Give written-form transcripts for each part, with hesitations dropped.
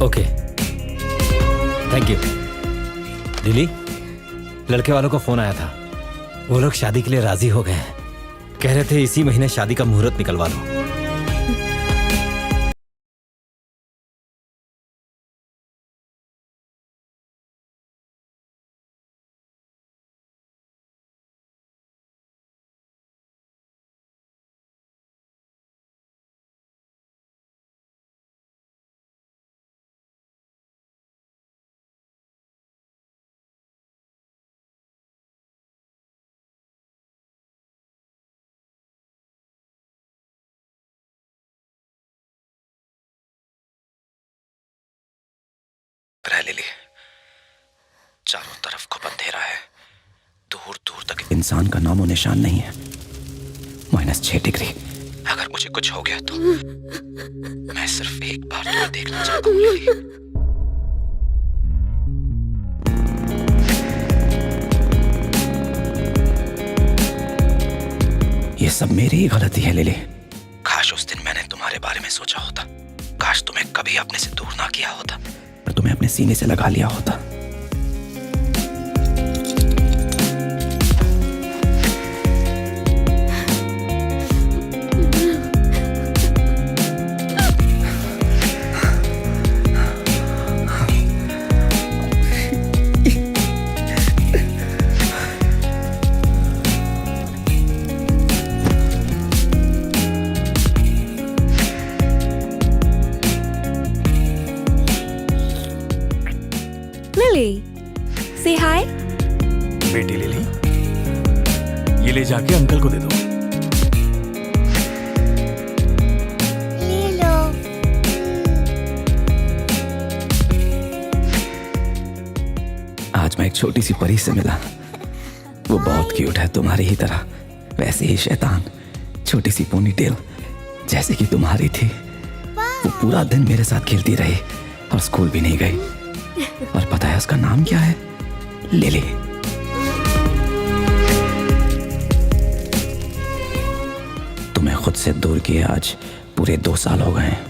Okay, thank you. Lily, लड़के वालों को फोन आया था, वो लोग शादी के लिए राजी हो गए हैं। कह रहे थे इसी महीने शादी का मुहूर्त निकलवा लो। लिली, चारों तरफ खूब अंधेरा है, दूर दूर तक इंसान का नामो निशान नहीं है। -6 डिग्री। अगर मुझे कुछ हो गया तो मैं सिर्फ एक बार तुम्हें देखना चाहता हूँ लिली। ये सब मेरी ही गलती है लिली। काश उस दिन मैंने तुम्हारे बारे में सोचा होता, काश तुम्हें कभी अपने से दूर ना किया होता, पर तुम्हें अपने सीने से लगा लिया होता। Say hi. बेटी लिली, ये ले जाके अंकल को दे दो। ले लो। आज मैं एक छोटी सी परी से मिला। वो बहुत क्यूट है, तुम्हारी ही तरह, वैसे ही शैतान, छोटी सी पोनीटेल जैसे कि तुम्हारी थी। वो पूरा दिन मेरे साथ खेलती रही और स्कूल भी नहीं गई। और पता है उसका नाम क्या है? लिली। तुम्हें खुद से दूर किए आज पूरे 2 साल हो गए हैं।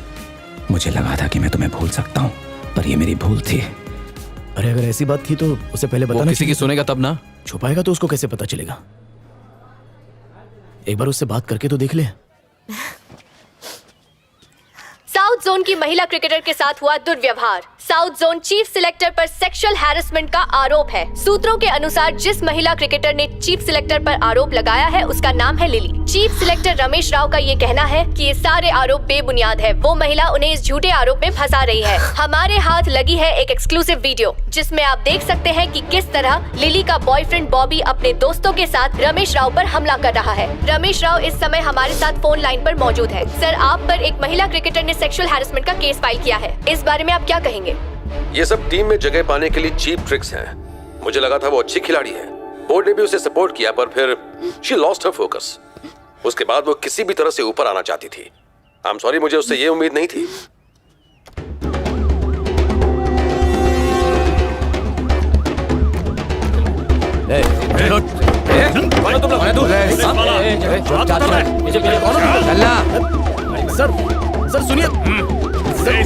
मुझे लगा था कि मैं तुम्हें भूल सकता हूँ, पर ये मेरी भूल थी। अरे अगर ऐसी बात थी तो उसे पहले बताना। किसी की सुनेगा तब ना। छुपाएगा तो उसको कैसे पता चलेगा? एक बार उससे बात करके तो देख ले। साउथ जोन की महिला क्रिकेटर के साथ हुआ दुर्व्यवहार। साउथ जोन चीफ सिलेक्टर पर सेक्सुअल हैरेसमेंट का आरोप है। सूत्रों के अनुसार जिस महिला क्रिकेटर ने चीफ सिलेक्टर पर आरोप लगाया है उसका नाम है lily. Chief selector Ramesh Rao का ये कहना है कि ये सारे आरोप बेबुनियाद है। वो महिला उन्हें इस झूठे आरोप में फंसा रही है। हमारे हाथ लगी है एक एक्सक्लूसिव वीडियो जिसमें आप देख सकते हैं कि किस तरह लिली का बॉयफ्रेंड बॉबी अपने दोस्तों के साथ रमेश राव पर हमला कर रहा है। रमेश राव इस समय हमारे साथ फोन लाइन पर मौजूद है। सर, आप पर एक महिला क्रिकेटर ने सेक्सुअल हैरेसमेंट का केस फाइल किया है, इस बारे में आप क्या कहेंगे? ये सब टीम में जगह पाने के लिए चीप ट्रिक्स हैं। मुझे लगा था वो अच्छी खिलाड़ी है, बोर्ड ने भी उसे सपोर्ट किया, पर फिर शी लॉस्ट हर फोकस। उसके बाद वो किसी भी तरह से ऊपर आना चाहती थी। आई एम सॉरी, मुझे उससे ये उम्मीद नहीं थी। सर सुनिए,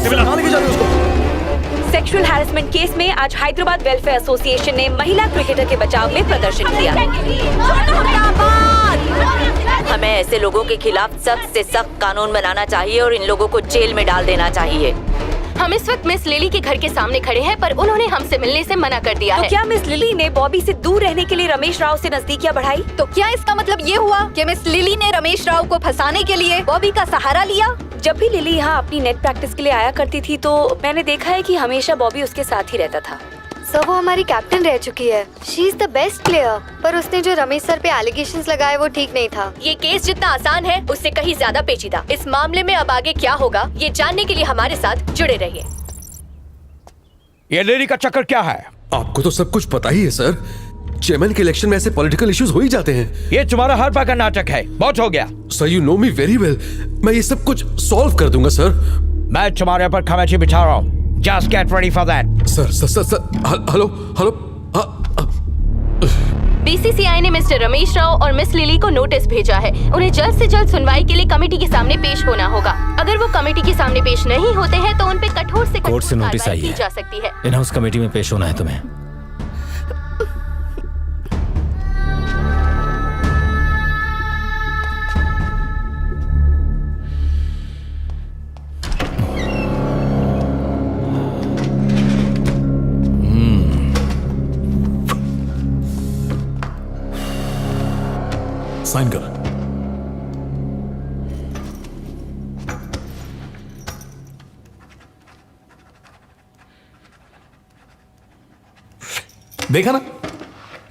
कहाँ लेके जा रहे हो उसको? सेक्सुअल हैरेसमेंट केस में आज हैदराबाद वेलफेयर एसोसिएशन ने महिला क्रिकेटर के बचाव में प्रदर्शन किया। हमें ऐसे लोगों के खिलाफ सख्त से सख्त कानून बनाना चाहिए और इन लोगों को जेल में डाल देना चाहिए। हम इस वक्त मिस लिली के घर के सामने खड़े हैं, पर उन्होंने हमसे मिलने से मना कर दिया तो है। क्या मिस लिली ने बॉबी से दूर रहने के लिए रमेश राव से नजदीकियां बढ़ाई? तो क्या इसका मतलब ये हुआ कि मिस लिली ने रमेश राव को फंसाने के लिए बॉबी का सहारा लिया? जब भी लिली यहाँ अपनी नेट प्रैक्टिस के लिए आया करती थी तो मैंने देखा है कि हमेशा बॉबी उसके साथ ही रहता था। सर, वो हमारी कैप्टन रह चुकी है। She is the best player. पर उसने जो रमेश सर पे एलिगेशंस लगाए वो ठीक नहीं था। ये केस जितना आसान है उससे कहीं ज्यादा पेचीदा। इस मामले में अब आगे क्या होगा ये जानने के लिए हमारे साथ जुड़े रहिए। ये लेडी का चक्कर क्या है? आपको तो सब कुछ पता ही है सर। चेयरमैन के इलेक्शन में ऐसे पॉलिटिकल इश्यूज हो ही जाते हैं। ये तुम्हारा हर बार का नाटक है, बहुत हो गया। Sir, you know me very well. मैं ये सब कुछ सॉल्व कर दूंगा सर। मैं तुम्हारे ऊपर खमेची बिछा रहा हूँ। Just get ready for that. Sir, hello. BCCI ने मिस्टर रमेश राव और मिस लिली को नोटिस भेजा है। उन्हें जल्द से जल्द सुनवाई के लिए कमेटी के सामने पेश होना होगा। अगर वो कमेटी के सामने पेश नहीं होते हैं तो उन पे कठोर से कोर्ट से कठोर नोटिस कार्रवाई आई की है। जा सकती है। इन हाउस कमेटी में पेश होना है तुम्हें। साइन कर। देखा ना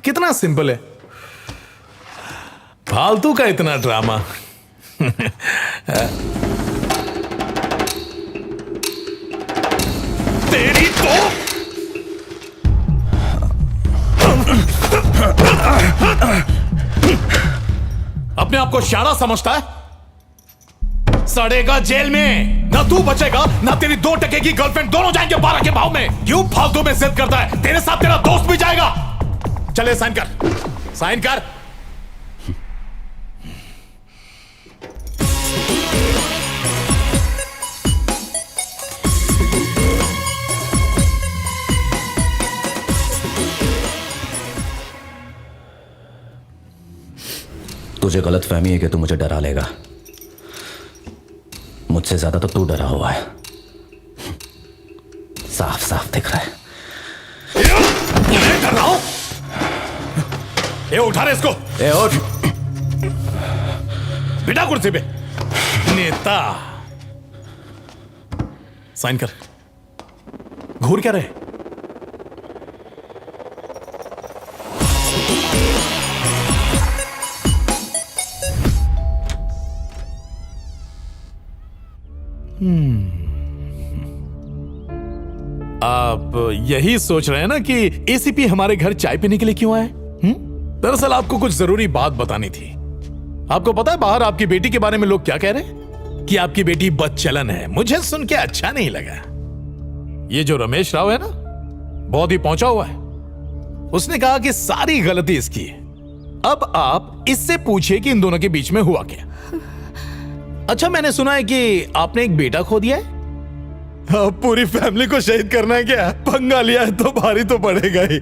कितना सिंपल है, फालतू का इतना ड्रामा। तेरी तो अपने आप को शाना समझता है? सड़ेगा जेल में। ना तू बचेगा ना तेरी 2 टके की गर्लफ्रेंड, दोनों जाएंगे 12 के भाव में। क्यों फालतू में जिद करता है? तेरे साथ तेरा दोस्त भी जाएगा। चले साइन कर, साइन कर। तुझे गलत फहमी है कि तू मुझे डरा लेगा। मुझसे ज्यादा तो तू डरा हुआ है, साफ साफ दिख रहा है। मैं डर रहा हूं? ये उठा रहे इसको। ए उठ। बिठा कुर्सी पे। नेता साइन कर। घूर क्या रहे? आप यही सोच रहे हैं ना कि एसीपी हमारे घर चाय पीने के लिए क्यों आए? दरअसल आपको कुछ जरूरी बात बतानी थी। आपको पता है बाहर आपकी बेटी के बारे में लोग क्या कह रहे हैं? कि आपकी बेटी बदचलन है। मुझे सुन के अच्छा नहीं लगा। ये जो रमेश राव है ना, बहुत ही पहुंचा हुआ है। उसने कहा कि सारी गलती इसकी है। अब आप इससे पूछिए कि इन दोनों के बीच में हुआ क्या। अच्छा, मैंने सुना है कि आपने एक बेटा खो दिया है। पूरी फैमिली को शहीद करना है क्या? पंगा लिया है तो भारी तो पड़ेगा ही।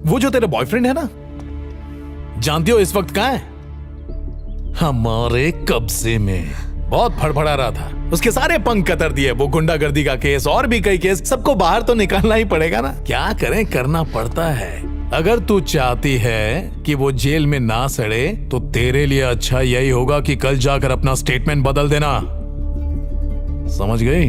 वो जो तेरा बॉयफ्रेंड है ना, जानती हो इस वक्त कहाँ है? हमारे कब्जे में। बहुत फड़फड़ा रहा था, उसके सारे पंख कतर दिए। वो गुंडागर्दी का केस और भी कई केस, सबको बाहर तो निकालना ही पड़ेगा ना। क्या करें, करना पड़ता है। अगर तू चाहती है कि वो जेल में ना सड़े तो तेरे लिए अच्छा यही होगा कि कल जाकर अपना स्टेटमेंट बदल देना। समझ गई?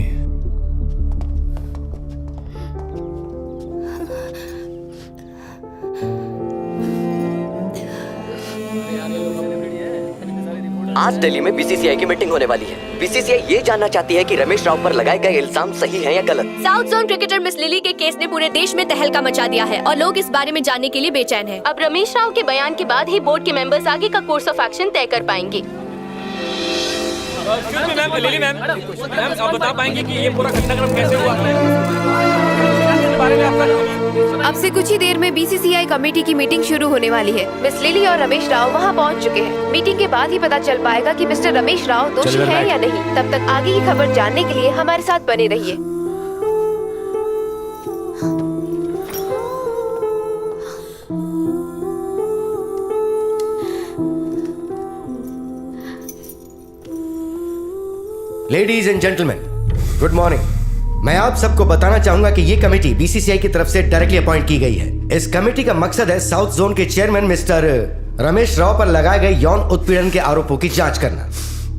आज दिल्ली में बीसीसीआई की मीटिंग होने वाली है। बीसीसीआई ये जानना चाहती है कि रमेश राव पर लगाए गए इल्जाम सही है या गलत। South zone cricketer miss lily के केस ने पूरे देश में तहलका मचा दिया है और लोग इस बारे में जानने के लिए बेचैन हैं। अब रमेश राव के बयान के बाद ही बोर्ड के मेंबर्स आगे का कोर्स ऑफ एक्शन तय कर पाएंगे। लिली मैम, आप बता पाएंगे कि ये पूरा घटनाक्रम कैसे हुआ? अब से कुछ ही देर में बीसीसीआई कमेटी की मीटिंग शुरू होने वाली है। मिस लिली और रमेश राव वहां पहुंच चुके हैं। मीटिंग के बाद ही पता चल पाएगा कि मिस्टर रमेश राव दोषी है या नहीं। तब तक आगे की खबर जानने के लिए हमारे साथ बने रहिए। Ladies and gentleman, good morning. मैं आप सबको बताना चाहूंगा कि ये कमेटी बीसीसीआई की तरफ से डायरेक्टली अपॉइंट की गई है। इस कमेटी का मकसद है साउथ जोन के चेयरमैन मिस्टर रमेश राव पर लगाए गए यौन उत्पीड़न के आरोपों की जांच करना।